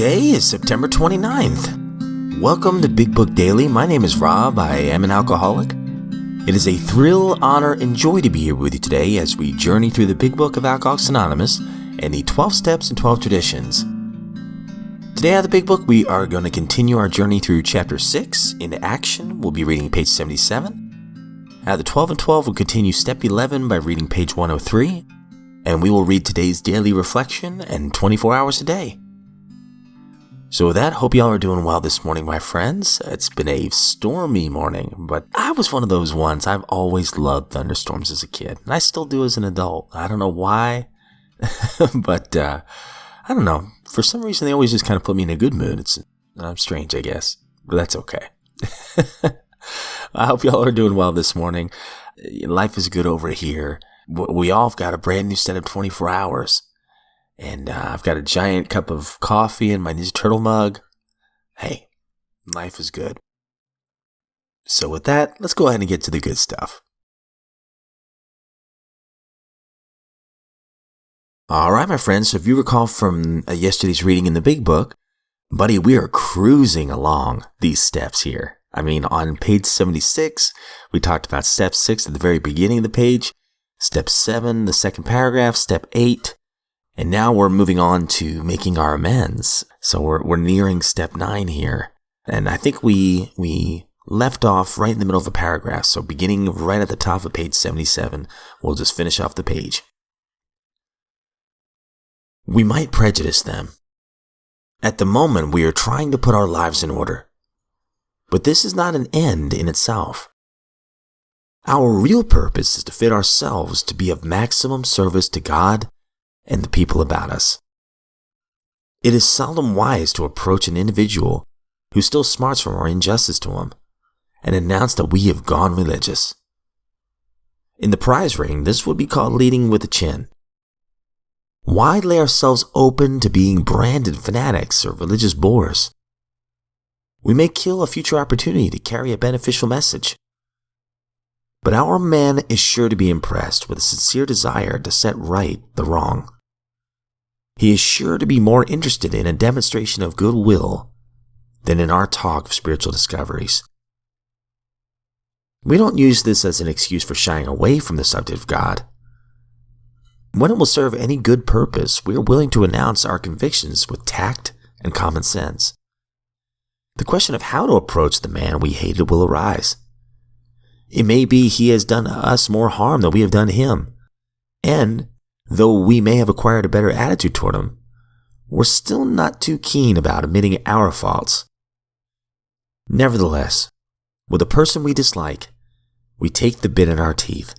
Today is September 29th. Welcome to Big Book Daily. My name is Rob. I am an alcoholic. It is a thrill, honor, and joy to be here with you today as we journey through the Big Book of Alcoholics Anonymous and the 12 Steps and 12 Traditions. Today out of the Big Book, we are going to continue our journey through Chapter 6. Into Action, we'll be reading page 77. Out of the 12 and 12, we'll continue Step 11 by reading page 103. And we will read today's daily reflection and 24 hours a day. So with that, hope y'all are doing well this morning, my friends. It's been a stormy morning, but I was one of those ones. I've always loved thunderstorms as a kid, and I still do as an adult. I don't know why, but I don't know. For some reason, they always just kind of put me in a good mood. I'm strange, I guess, but that's okay. I hope y'all are doing well this morning. Life is good over here. We all have got a brand new set of 24 hours. And I've got a giant cup of coffee in my Ninja Turtle mug. Hey, life is good. So with that, let's go ahead and get to the good stuff. All right, my friends. So if you recall from yesterday's reading in the Big Book, buddy, we are cruising along these steps here. I mean, on page 76, we talked about step 6 at the very beginning of the page. Step 7, the second paragraph, step 8. And now we're moving on to making our amends. So we're nearing step 9 here. And I think we left off right in the middle of a paragraph. So beginning right at the top of page 77, we'll just finish off the page. We might prejudice them. At the moment, we are trying to put our lives in order. But this is not an end in itself. Our real purpose is to fit ourselves to be of maximum service to God and the people about us. It is seldom wise to approach an individual who still smarts from our injustice to him and announce that we have gone religious. In the prize ring, this would be called leading with the chin. Why lay ourselves open to being branded fanatics or religious bores? We may kill a future opportunity to carry a beneficial message. But our man is sure to be impressed with a sincere desire to set right the wrong. He is sure to be more interested in a demonstration of goodwill than in our talk of spiritual discoveries. We don't use this as an excuse for shying away from the subject of God. When it will serve any good purpose, we are willing to announce our convictions with tact and common sense. The question of how to approach the man we hated will arise. It may be he has done us more harm than we have done him. And, though we may have acquired a better attitude toward him, we're still not too keen about admitting our faults. Nevertheless, with a person we dislike, we take the bit in our teeth.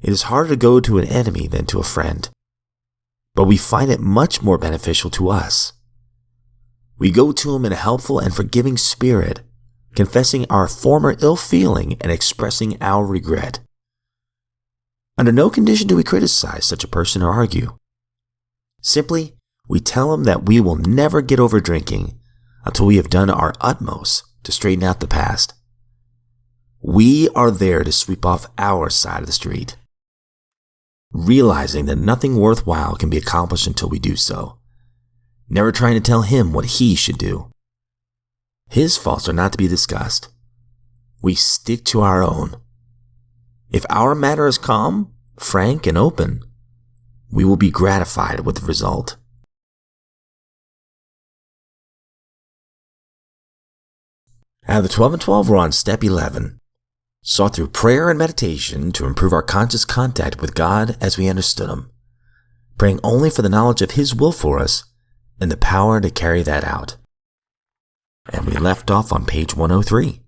It is harder to go to an enemy than to a friend, but we find it much more beneficial to us. We go to him in a helpful and forgiving spirit, confessing our former ill feeling and expressing our regret. Under no condition do we criticize such a person or argue. Simply, we tell him that we will never get over drinking until we have done our utmost to straighten out the past. We are there to sweep off our side of the street, realizing that nothing worthwhile can be accomplished until we do so, never trying to tell him what he should do. His faults are not to be discussed. We stick to our own. If our matter is calm, frank, and open, we will be gratified with the result. Out of the 12 and 12, we're on step 11. Sought through prayer and meditation to improve our conscious contact with God as we understood Him, praying only for the knowledge of His will for us and the power to carry that out. And we left off on page 103.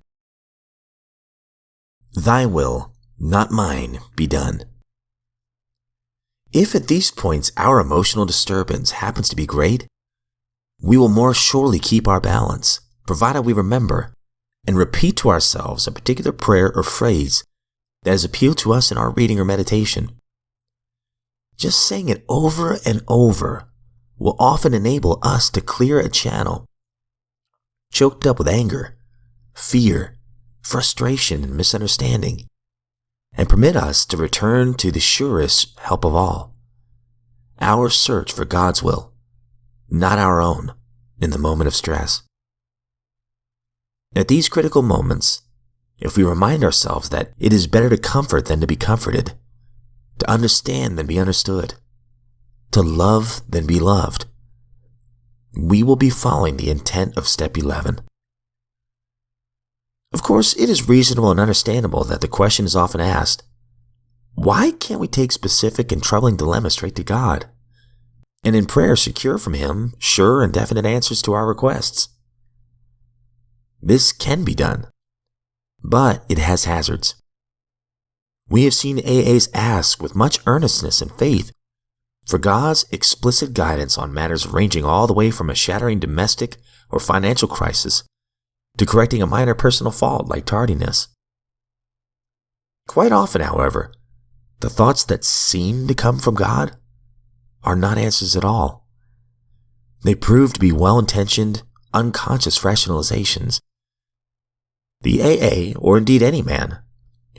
Thy will, not mine, be done. If at these points our emotional disturbance happens to be great, we will more surely keep our balance, provided we remember and repeat to ourselves a particular prayer or phrase that has appealed to us in our reading or meditation. Just saying it over and over will often enable us to clear a channel choked up with anger, fear, frustration, and misunderstanding, and permit us to return to the surest help of all, our search for God's will, not our own, in the moment of stress. At these critical moments, if we remind ourselves that it is better to comfort than to be comforted, to understand than be understood, to love than be loved, we will be following the intent of step 11. Of course, it is reasonable and understandable that the question is often asked, why can't we take specific and troubling dilemmas straight to God, and in prayer secure from Him sure and definite answers to our requests? This can be done, but it has hazards. We have seen AAs ask with much earnestness and faith for God's explicit guidance on matters ranging all the way from a shattering domestic or financial crisis to correcting a minor personal fault like tardiness. Quite often, however, the thoughts that seem to come from God are not answers at all. They prove to be well-intentioned, unconscious rationalizations. The AA, or indeed any man,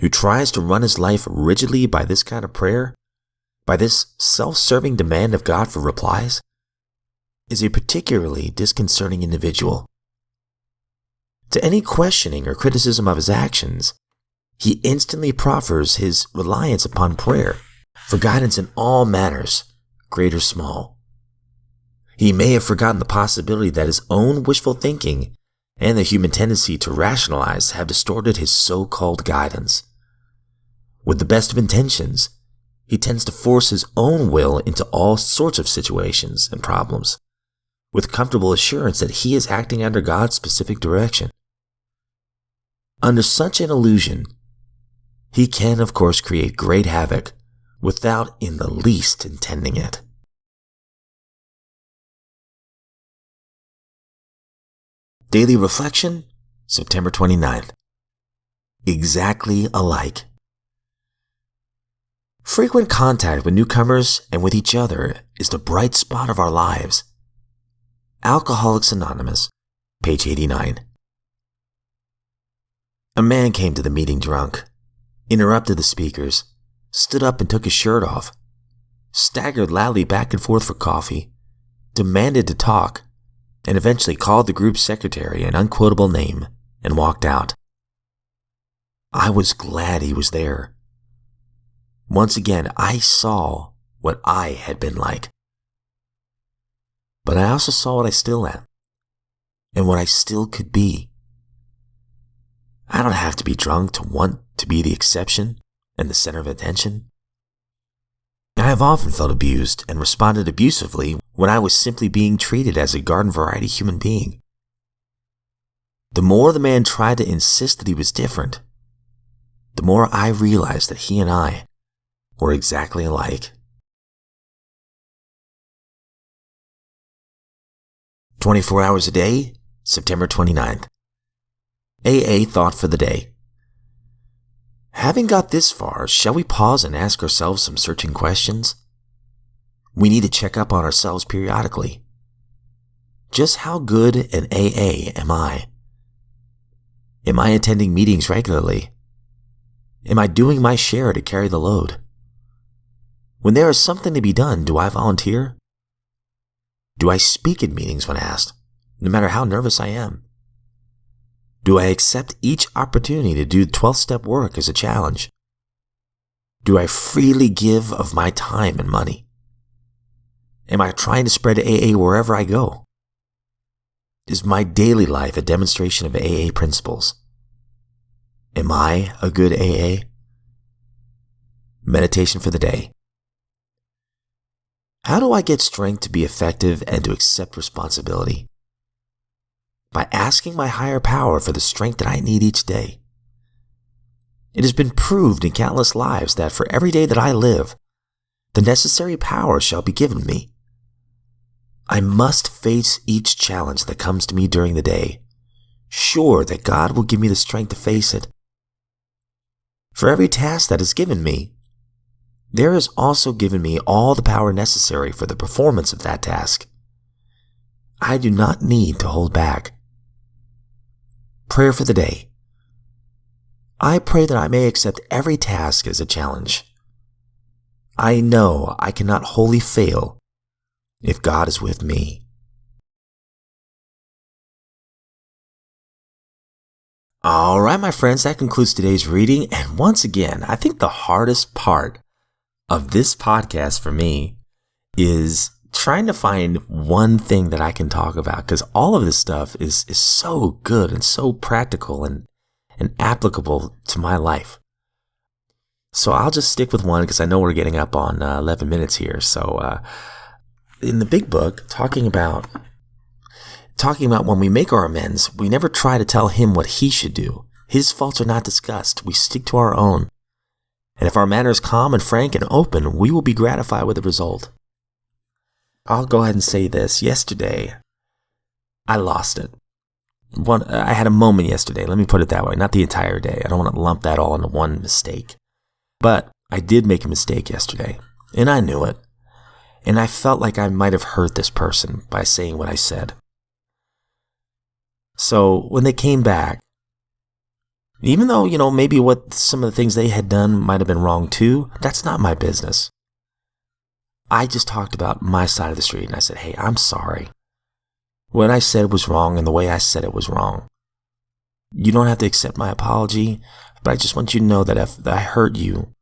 who tries to run his life rigidly by this kind of prayer, by this self-serving demand of God for replies, is a particularly disconcerting individual. To any questioning or criticism of his actions, he instantly proffers his reliance upon prayer for guidance in all matters, great or small. He may have forgotten the possibility that his own wishful thinking and the human tendency to rationalize have distorted his so-called guidance. With the best of intentions, he tends to force his own will into all sorts of situations and problems, with comfortable assurance that he is acting under God's specific direction. Under such an illusion, he can, of course, create great havoc without in the least intending it. Daily Reflection, September 29th. Exactly alike. Frequent contact with newcomers and with each other is the bright spot of our lives. Alcoholics Anonymous, page 89. A man came to the meeting drunk, interrupted the speakers, stood up and took his shirt off, staggered loudly back and forth for coffee, demanded to talk, and eventually called the group secretary an unquotable name and walked out. I was glad he was there. Once again, I saw what I had been like. But I also saw what I still am, and what I still could be. I don't have to be drunk to want to be the exception and the center of attention. I have often felt abused and responded abusively when I was simply being treated as a garden variety human being. The more the man tried to insist that he was different, the more I realized that he and I were exactly alike. 24 hours a day, September 29th. AA thought for the day. Having got this far, shall we pause and ask ourselves some searching questions? We need to check up on ourselves periodically. Just how good an AA am I? Am I attending meetings regularly? Am I doing my share to carry the load? When there is something to be done, do I volunteer? Do I speak at meetings when asked, no matter how nervous I am? Do I accept each opportunity to do 12-step work as a challenge? Do I freely give of my time and money? Am I trying to spread AA wherever I go? Is my daily life a demonstration of AA principles? Am I a good AA? Meditation for the day. How do I get strength to be effective and to accept responsibility? By asking my higher power for the strength that I need each day. It has been proved in countless lives that for every day that I live, the necessary power shall be given me. I must face each challenge that comes to me during the day, sure that God will give me the strength to face it. For every task that is given me, there is also given me all the power necessary for the performance of that task. I do not need to hold back. Prayer for the day. I pray that I may accept every task as a challenge. I know I cannot wholly fail if God is with me. All right, my friends, that concludes today's reading. And once again, I think the hardest part of this podcast for me is trying to find one thing that I can talk about, because all of this stuff is so good and so practical and applicable to my life. So I'll just stick with one because I know we're getting up on 11 minutes here. So in the big book, talking about when we make our amends, we never try to tell him what he should do. His faults are not discussed. We stick to our own. And if our manner is calm and frank and open, we will be gratified with the result. I'll go ahead and say this. Yesterday, I lost it. I had a moment yesterday. Let me put it that way. Not the entire day. I don't want to lump that all into one mistake. But I did make a mistake yesterday, and I knew it. And I felt like I might have hurt this person by saying what I said. So when they came back, even though, maybe what some of the things they had done might have been wrong too, that's not my business. I just talked about my side of the street and I said, hey, I'm sorry. What I said was wrong and the way I said it was wrong. You don't have to accept my apology, but I just want you to know that if I hurt you,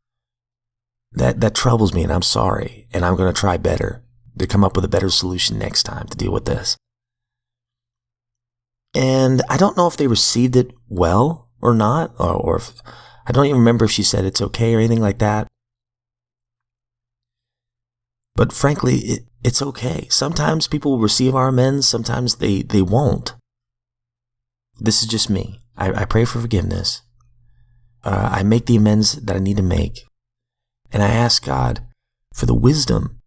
that troubles me and I'm sorry. And I'm going to try better to come up with a better solution next time to deal with this. And I don't know if they received it well or not, or if, I don't even remember if she said it's okay or anything like that. But frankly, it's okay. Sometimes people will receive our amends, sometimes they won't. This is just me. I pray for forgiveness. I make the amends that I need to make. And I ask God for the wisdom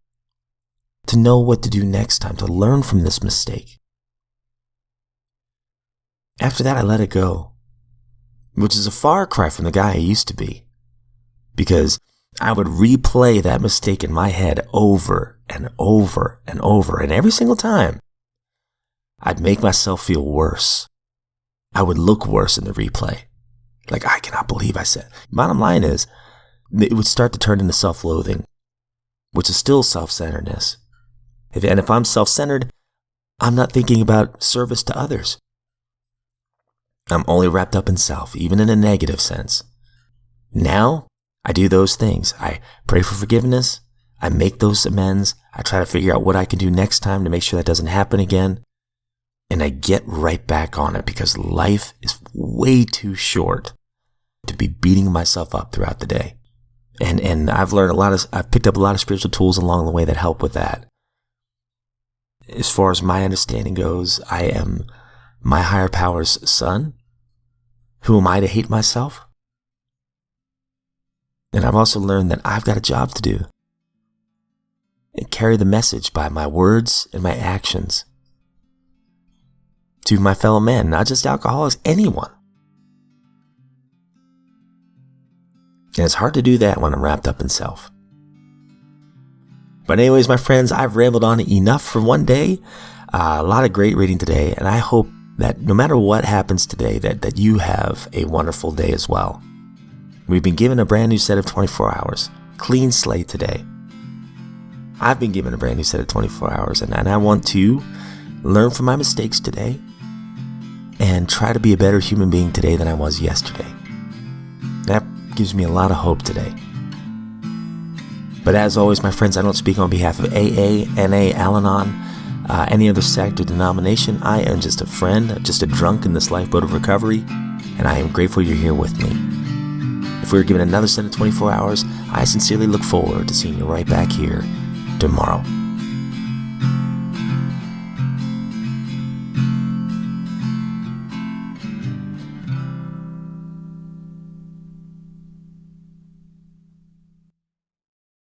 to know what to do next time, to learn from this mistake. After that, I let it go, which is a far cry from the guy I used to be, because I would replay that mistake in my head over and over and over, and every single time, I'd make myself feel worse. I would look worse in the replay. Like, I cannot believe I said. Bottom line is, it would start to turn into self-loathing, which is still self-centeredness. If I'm self-centered, I'm not thinking about service to others. I'm only wrapped up in self, even in a negative sense. Now, I do those things. I pray for forgiveness. I make those amends. I try to figure out what I can do next time to make sure that doesn't happen again. And I get right back on it because life is way too short to be beating myself up throughout the day. And I've picked up a lot of spiritual tools along the way that help with that. As far as my understanding goes, I am my higher power's son. Who am I to hate myself? And I've also learned that I've got a job to do and carry the message by my words and my actions to my fellow men, not just alcoholics, anyone. And it's hard to do that when I'm wrapped up in self. But anyways, my friends, I've rambled on enough for one day. A lot of great reading today, and I hope that no matter what happens today, that you have a wonderful day as well. We've been given a brand new set of 24 hours. Clean slate today. I've been given a brand new set of 24 hours, and I want to learn from my mistakes today and try to be a better human being today than I was yesterday. That gives me a lot of hope today. But as always, my friends, I don't speak on behalf of AA, NA, Al-Anon, any other sect or denomination. I am just a friend, just a drunk in this lifeboat of recovery, and I am grateful you're here with me. If we were given another set of 24 hours, I sincerely look forward to seeing you right back here tomorrow.